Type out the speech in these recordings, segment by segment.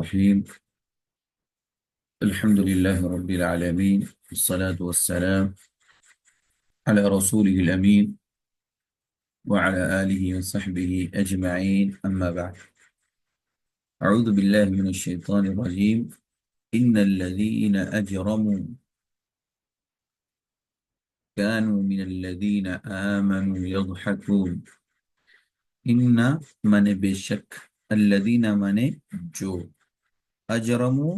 الرحيم. الحمد لله رب العالمين، والصلاة والسلام على رسوله الأمين وعلى آله وصحبه أجمعين، أما بعد. أعوذ بالله من الشيطان الرجيم. إن الذين أجرموا كانوا من الذين آمنوا يضحكون. إن من بشك، الذين من جو، اجرموا،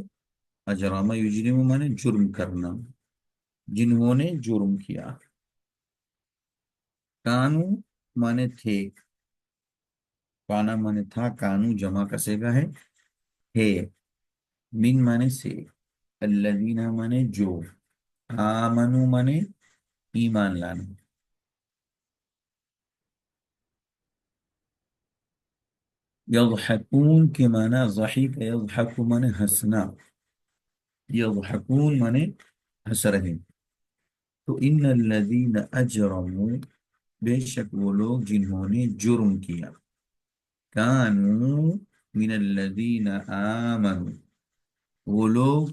اجرم یجرم من جرم کرنا، جنہوں نے جرم کیا، کانو مانے تھے، کانا مانے تھا، کانو جمع کا صیغہ ہے، ہے، من مانے سے، الذین مانے جو، آمنو مانے ایمان لانا، یضحکون کے معنی ضحیک، یضحک مانے ہنسنا، یضحکون مانے ہنس رہے. تو ان الذین اجرموا، بے شک وہ لوگ جنہوں نے جرم کیا، کانوا من الذین آمنوا، وہ لوگ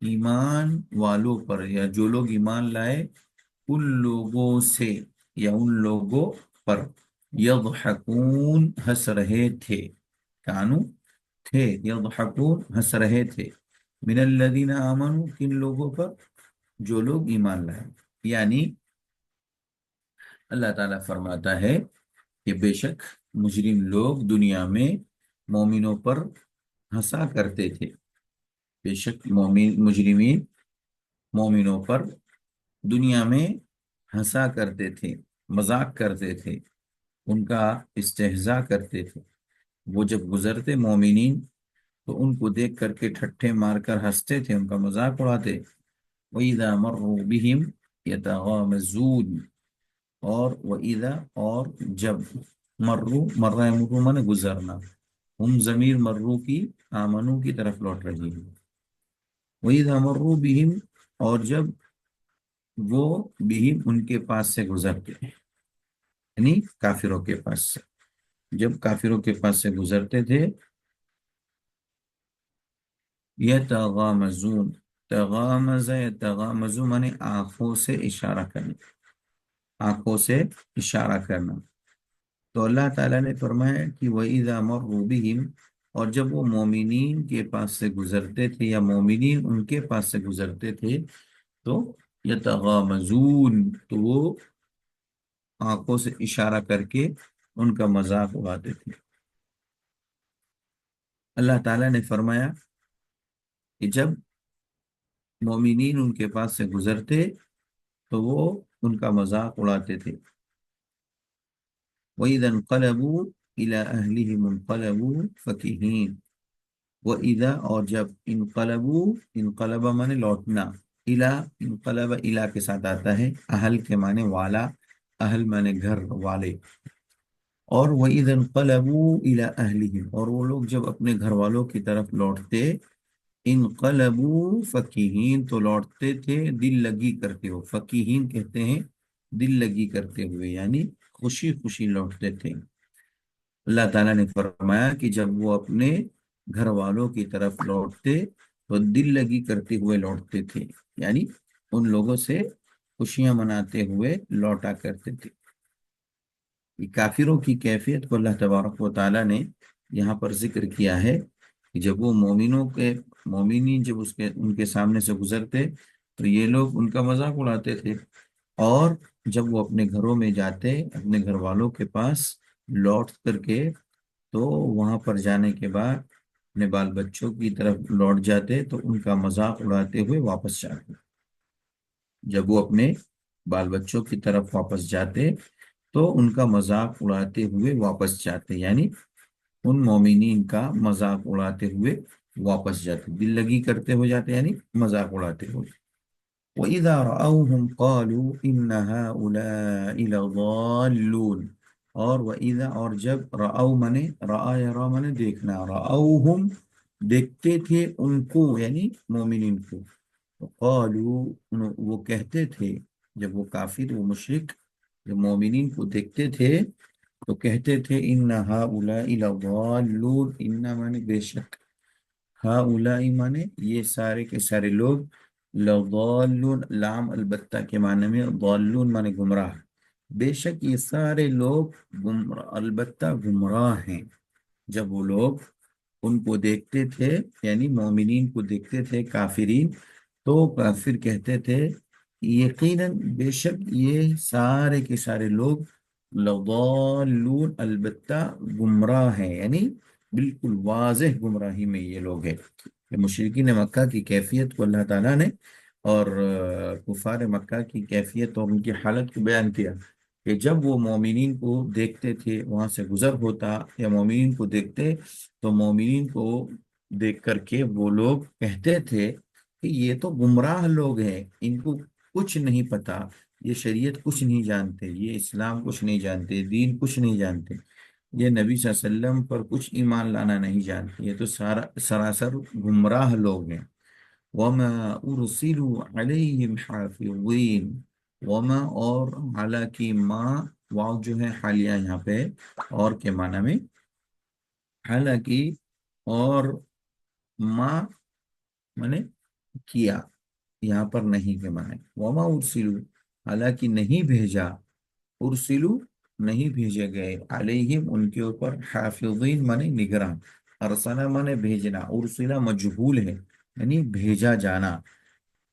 ایمان والوں پر، یا جو لوگ ایمان لائے ان لوگوں سے یا ان لوگوں پر، یضحکون ہنس رہے تھے، کانو تھے، یضحکون ہنس رہے تھے، من الذین آمنوا کن لوگوں پر، جو لوگ ایمان لائے. یعنی اللہ تعالیٰ فرماتا ہے کہ بے شک مجرم لوگ دنیا میں مومنوں پر ہنسا کرتے تھے، بے شک مجرمین مومنوں پر دنیا میں ہنسا کرتے تھے، مذاق کرتے تھے، ان کا استہزاء کرتے تھے. وہ جب گزرتے مومنین تو ان کو دیکھ کر کے ٹھٹھے مار کر ہنستے تھے، ان کا مذاق اڑاتے. وَإِذَا مَرُّوا بِهِمْ يَتَغَامَزُونَ، اور اور جب مرہ مرو من گزرنا، ہم ضمیر مرو کی آمنو کی طرف لوٹ رہی ہے. وَإِذَا مَرُّوا بِهِمْ، اور جب وہ بہم ان کے پاس سے گزرتے ہیں، یعنی کافروں کے پاس سے، جب کافروں کے پاس سے گزرتے تھے، یتغامزون، تغامز یتغامز مانے آنکھوں سے اشارہ کرنا، آنکھوں سے اشارہ کرنا. تو اللہ تعالیٰ نے فرمایا کہ وَإِذَا مَرُّوا بِهِمْ، اور جب وہ مومنین کے پاس سے گزرتے تھے یا مومنین ان کے پاس سے گزرتے تھے، تو یتغامزون، تو وہ آنکھوں سے اشارہ کر کے ان کا مذاق اڑاتے تھے. اللہ تعالیٰ نے فرمایا کہ جب مومنین ان کے پاس سے گزرتے تو وہ ان کا مذاق اڑاتے تھے. وَإِذَا انقلبوا إِلَىٰ أَهْلِهِمُ انقلبوا فَكِهِينَ، وَإِذَا اور جب انقلبوا، انقلب مانے لوٹنا، إِلَىٰ انقلب إِلَىٰ کے ساتھ آتا ہے، اہل کے معنی والا، اہل مانے گھر والے. اور وَإِذَا انقلبوا إِلَىٰ أَهْلِهِمْ، اور وہ لوگ جب اپنے گھر والوں کی طرف لوٹتے، انقلبوا فکیہین، تو لوٹتے تھے دل لگی کرتے ہو، فکیہین کہتے ہیں دل لگی کرتے ہوئے، یعنی خوشی خوشی لوٹتے تھے. اللہ تعالیٰ نے فرمایا کہ جب وہ اپنے گھر والوں کی طرف لوٹتے تو دل لگی کرتے ہوئے لوٹتے تھے، یعنی ان لوگوں سے خوشیاں مناتے ہوئے لوٹا کرتے تھے. یہ کافروں کی کیفیت کو اللہ تبارک و تعالیٰ نے یہاں پر ذکر کیا ہے کہ جب وہ مومنین جب ان کے سامنے سے گزرتے تو یہ لوگ ان کا مذاق اڑاتے تھے، اور جب وہ اپنے گھروں میں جاتے، اپنے گھر والوں کے پاس لوٹ کر کے، تو وہاں پر جانے کے بعد اپنے بال بچوں کی طرف لوٹ جاتے تو ان کا مذاق اڑاتے ہوئے واپس جاتے. جب وہ اپنے بال بچوں کی طرف واپس جاتے تو ان کا مذاق اڑاتے ہوئے واپس جاتے، یعنی ان مومنین کا مذاق اڑاتے ہوئے واپس جاتے، دل لگی کرتے ہو جاتے، یعنی مذاق اڑاتے ہوئے. وَإِذَا رَأَوْهُمْ قَالُوا إِنَّ هَؤُلَاءِ لَضَالُّونَ، اور وَإِذَا اور جب رَأَوْ منے رَأَ یرا منے دیکھنا، رَأَوْهُمْ دیکھتے تھے ان کو، یعنی مومنین کو، قالوا وہ کہتے تھے، جب وہ کافر وہ مشرک جب مومنین کو دیکھتے تھے تو کہتے تھے ان هؤلاء لضالون، ان مانے بے شک، ہاؤلائی مانے یہ سارے کے سارے لوگ، لضالون لام البتہ کے معنی میں، ضالون مانے گمراہ، بے شک یہ سارے لوگ البتہ گمراہ ہیں۔ جب وہ لوگ ان کو دیکھتے تھے، یعنی مومنین کو دیکھتے تھے کافرین، تو کافر کہتے تھے یقیناً بے شک یہ سارے کے سارے لوگ لضالون البتہ گمراہ ہیں، یعنی بالکل واضح گمراہی میں یہ لوگ ہیں۔ کہ مشرکین مکہ کی کیفیت کو اللہ تعالیٰ نے اور کفار مکہ کی کیفیت اور ان کی حالت کو بیان کیا، کہ جب وہ مومنین کو دیکھتے تھے، وہاں سے گزر ہوتا یا مومنین کو دیکھتے، تو مومنین کو دیکھ کر کے وہ لوگ کہتے تھے کہ یہ تو گمراہ لوگ ہیں، ان کو کچھ نہیں پتا، یہ شریعت کچھ نہیں جانتے، یہ اسلام کچھ نہیں جانتے، دین کچھ نہیں جانتے، یہ نبی صلی اللہ علیہ وسلم پر کچھ ایمان لانا نہیں جانتے، یہ تو سراسر گمراہ لوگ ہیں۔ وما ارسلوا علیہم حافظین، وما اور حالانکہ ماں، واو جو ہے حالیہ یہاں پہ اور کے معنی میں، حالانکہ اور ماں مانے کیا، یہاں پر نہیں کے معنی، وما ارسلوا حالانکہ نہیں بھیجا، ارسلو نہیں بھیجے گئے، علیہم ان کے اوپر، حافظین مانے نگراں، ارسلہ مانے بھیجنا، ارسلہ مجہول ہے یعنی بھیجا جانا۔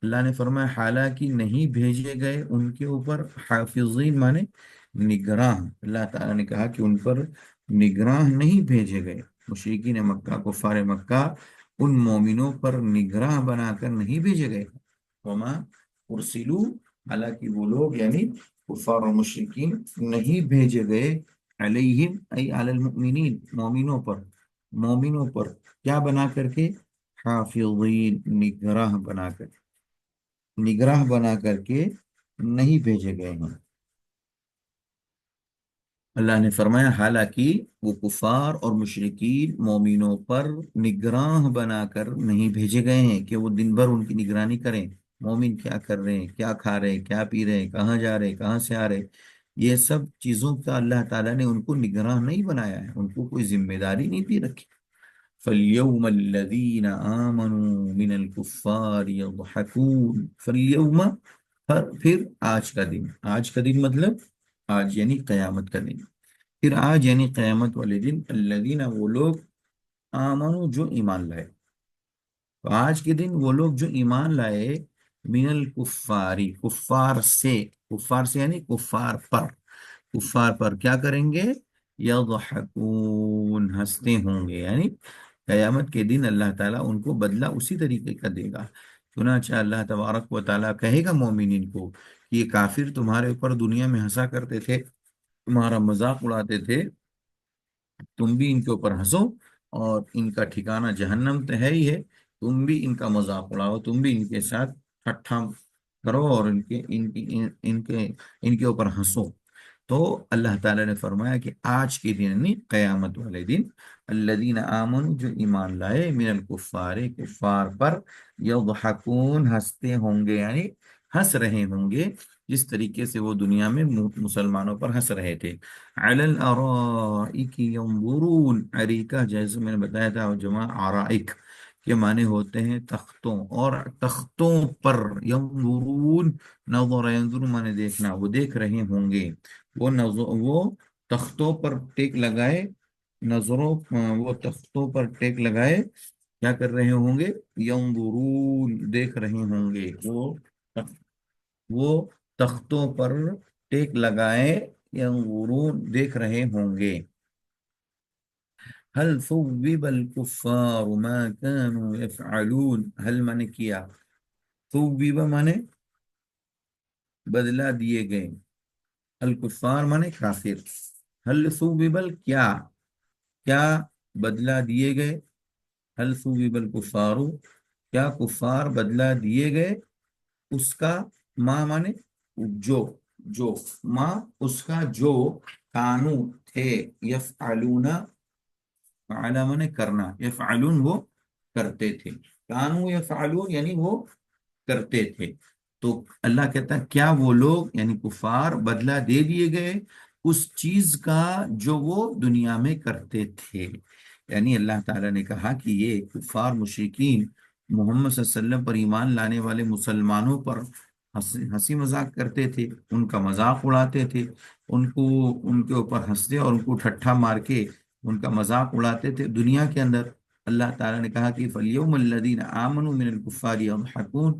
اللہ نے فرمایا حالانکہ نہیں بھیجے گئے ان کے اوپر حافظین مانے نگراں، اللہ تعالیٰ نے کہا کہ ان پر نگراں نہیں بھیجے گئے، مشرکین مکہ کفار مکہ ان مومنوں پر نگراں بنا کر نہیں بھیجے گئے۔ وما ارسلو حالانکہ وہ لوگ یعنی کفار و مشرکین نہیں بھیجے گئے، علیہم ای علی المؤمنین مومنوں پر کیا بنا کر کے، حافظین نگراہ بنا کر کے نہیں بھیجے گئے ہیں۔ اللہ نے فرمایا حالانکہ وہ کفار اور مشرکین مومنوں پر نگراں بنا کر نہیں بھیجے گئے ہیں کہ وہ دن بھر ان کی نگرانی کریں، مومن کیا کر رہے ہیں، کیا کھا رہے ہیں، کیا پی رہے ہیں، کہاں جا رہے ہیں، کہاں سے آ رہے ہیں، یہ سب چیزوں کا اللہ تعالیٰ نے ان کو نگراں نہیں بنایا ہے، ان کو کوئی ذمہ داری نہیں دی رکھی۔ فَالْيَوْمَ الَّذِينَ آمَنُوا مِنَ الْكُفَّارِ يَضْحَكُونَ فَالْيَوْمَ پھر آج کا دن، آج کا دن مطلب آج یعنی قیامت کا دن، پھر آج یعنی قیامت والے دن، الذین وہ لوگ، آمنو جو ایمان لائے، تو آج کے دن وہ لوگ جو ایمان لائے، من الکفاری کفار سے یعنی کفار پر کیا کریں گے، یضحکون ہنستے ہوں گے، یعنی قیامت کے دن اللہ تعالیٰ ان کو بدلہ اسی طریقے کا دے گا۔ چنانچہ اللہ تبارک و تعالیٰ کہے گا مومنین کو کہ یہ کافر تمہارے اوپر دنیا میں ہنسا کرتے تھے، تمہارا مذاق اڑاتے تھے، تم بھی ان کے اوپر ہنسو، اور ان کا ٹھکانہ جہنم تو ہے ہی ہے، تم بھی ان کا مذاق اڑاؤ، تم بھی ان کے ساتھ ٹھٹھا کرو اور ان کے اوپر ہنسو۔ تو اللہ تعالیٰ نے فرمایا کہ آج کے دن یعنی قیامت والے دن، الذین آمنوا جو ایمان لائے، من الکفار کفار پر، یضحکون ہنستے ہوں گے، یعنی ہنس رہے ہوں گے جس طریقے سے وہ دنیا میں مسلمانوں پر ہنس رہے تھے۔ علی الارائک ینظرون، اریکہ جیسے میں نے بتایا تھا جمع آرائک کے معنی ہوتے ہیں تختوں، اور تختوں پر، ینظرون نظر ینظر معنی دیکھنا، وہ دیکھ رہے ہوں گے، وہ تختوں پر ٹیک لگائے، نظروں وہ تختوں پر ٹیک لگائے کیا کر رہے ہوں گے، ینظرون دیکھ رہے ہوں گے، وہ تختوں پر ٹیک لگائے، ینظرون دیکھ رہے ہوں گے۔ هل ثوب الكفار ما كانوا يفعلون، هل مانے کیا، ثوب مانے بدلہ دیے گئے، الکفار مانے کافر، هل ثوب کیا، کیا بدلہ دیے گئے، هل ثوب الکفار کیا کفار بدلہ دیے گئے، اس کا، ماں مانے جو ماں اس کا جو، کانو تھے، یفعلون فعلا مانے کرنا، یفعلون وہ کرتے تھے، کانو یفعلون یعنی وہ کرتے تھے۔ تو اللہ کہتا ہے کیا وہ لوگ یعنی کفار بدلہ دے دیے گئے اس چیز کا جو وہ دنیا میں کرتے تھے، یعنی اللہ تعالیٰ نے کہا کہ یہ کفار مشرکین محمد صلی اللہ علیہ وسلم پر ایمان لانے والے مسلمانوں پر ہنسی مذاق کرتے تھے، ان کا مذاق اڑاتے تھے، ان کو ان کے اوپر ہنستے اور ان کو ٹھٹھا مار کے ان کا مذاق اڑاتے تھے دنیا کے اندر۔ اللہ تعالیٰ نے کہا کہ فَالْيَوْمَ الَّذِينَ آمَنُوا مِنَ الْكُفَّارِ يَضْحَكُونَ،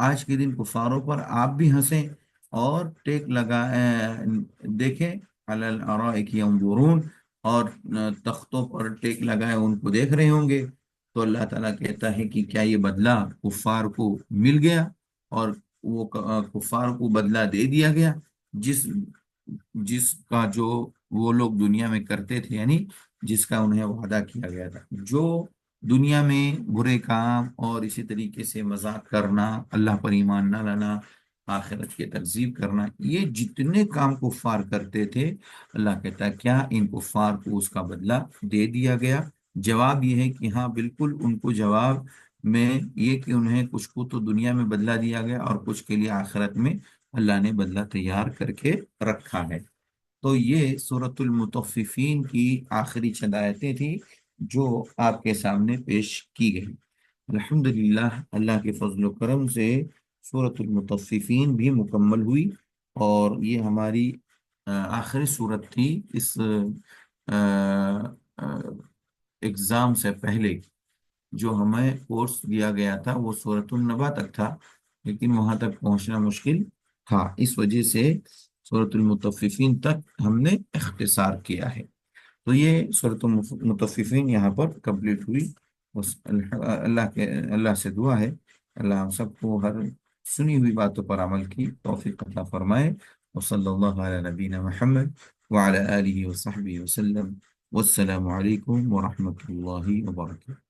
آج کے دن کفاروں پر آپ بھی ہنسیں اور ٹیک دیکھیں عَلَى الْأَرَائِكِ يَنظُرُونَ، اور تختوں پر ٹیک لگائے ان کو دیکھ رہے ہوں گے۔ تو اللہ تعالیٰ کہتا ہے کہ کیا یہ بدلہ کفار کو مل گیا، اور وہ کفار کو بدلہ دے دیا گیا جس جس کا جو وہ لوگ دنیا میں کرتے تھے، یعنی جس کا انہیں وعدہ کیا گیا تھا۔ جو دنیا میں برے کام اور اسی طریقے سے مذاق کرنا، اللہ پر ایمان نہ لانا، آخرت کی تکذیب کرنا، یہ جتنے کام کفار کرتے تھے، اللہ کہتا ہے کیا ان کفار کو اس کا بدلہ دے دیا گیا؟ جواب یہ ہے کہ ہاں بالکل، ان کو جواب میں یہ کہ انہیں کچھ کو تو دنیا میں بدلہ دیا گیا اور کچھ کے لیے آخرت میں اللہ نے بدلہ تیار کر کے رکھا ہے۔ تو یہ سورۃ المطففین کی آخری چند آیتیں تھیں جو آپ کے سامنے پیش کی گئی۔ الحمدللہ، اللہ کے فضل و کرم سے سورۃ المطففین بھی مکمل ہوئی، اور یہ ہماری آخری صورت تھی اس ایگزام سے پہلے۔ جو ہمیں کورس دیا گیا تھا وہ سورۃ النبا تک تھا، لیکن وہاں تک پہنچنا مشکل تھا، اس وجہ سے سورۃ المطففین تک ہم نے اختصار کیا ہے۔ تو یہ سورۃ المطففین یہاں پر کمپلیٹ ہوئی۔ بس اللہ سے دعا ہے اللہ ہم سب کو ہر سنی ہوئی باتوں پر عمل کی توفیق عطا فرمائے۔ وصلی اللہ علی نبینا محمد وعلی آلہ وصحبہ وسلم، والسلام علیکم ورحمۃ اللہ وبرکاتہ۔